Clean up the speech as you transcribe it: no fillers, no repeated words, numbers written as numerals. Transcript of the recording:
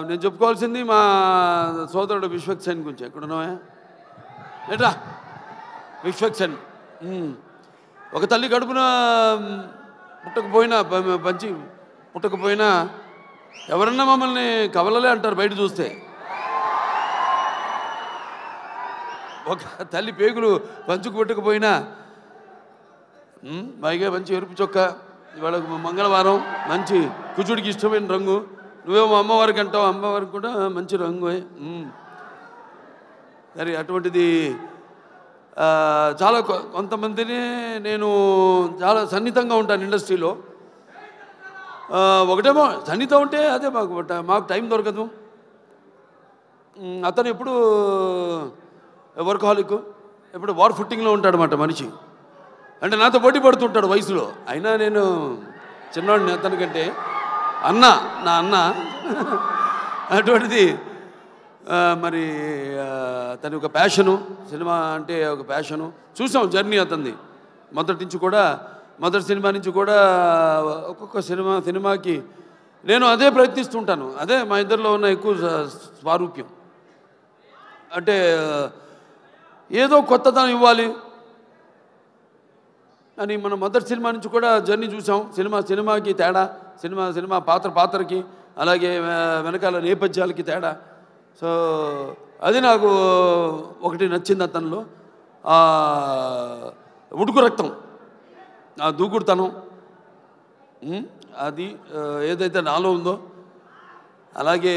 నేను చెప్పుకోవాల్సింది మా సోదరుడు విశ్వక్సేన్ గురించి. ఎక్కడున్నావా ఎట్లా విశ్వక్సేన్ ఒక తల్లి కడుపున పుట్టకపోయినా పంచి పుట్టకపోయినా ఎవరన్నా మమ్మల్ని కవలలే అంటారు బయట చూస్తే. ఒక తల్లి పేగులు పంచుకు పుట్టకపోయినా పైగా మంచి ఎరుపు చొక్క, ఇవాళ మంగళవారం మంచి కుజుడికి ఇష్టమైన రంగు, నువ్వేమో అమ్మవారికి అంటావు, అమ్మవారికి కూడా మంచి రంగు. సరే అటువంటిది చాలా కొంతమందిని నేను చాలా సన్నిహితంగా ఉంటాను ఇండస్ట్రీలో. ఒకటేమో సన్నిహితం ఉంటే అదే మాకు టైం దొరకదు. అతను ఎప్పుడు వర్కహాలిక్, ఎప్పుడు వార్ ఫుట్టింగ్లో ఉంటాడన్నమాట మనిషి. అంటే నాతో పోటీ పడుతుంటాడు వయసులో. అయినా నేను చిన్నవాడిని అతనికంటే, నా అన్న. అటువంటిది మరి తన ఒక ప్యాషను, సినిమా అంటే ఒక ప్యాషను. చూసాం జర్నీ అతనిది మొదటి సినిమా నుంచి కూడా ఒక్కొక్క సినిమాకి నేను అదే ప్రయత్నిస్తుంటాను. అదే మా ఇద్దరిలో ఉన్న ఎక్కువ స్వారూప్యం. అంటే ఏదో కొత్తదనం ఇవ్వాలి అని మనం మొదటి సినిమా నుంచి కూడా జర్నీ చూసాం. సినిమాకి తేడా, సినిమా పాత్రకి, అలాగే వెనకాల నేపథ్యాలకి తేడా. సో అది నాకు ఒకటి నచ్చింది అతనిలో, ఉడుకు రక్తం, ఆ దూకుడుతనం, అది ఏదైతే నాలో ఉందో. అలాగే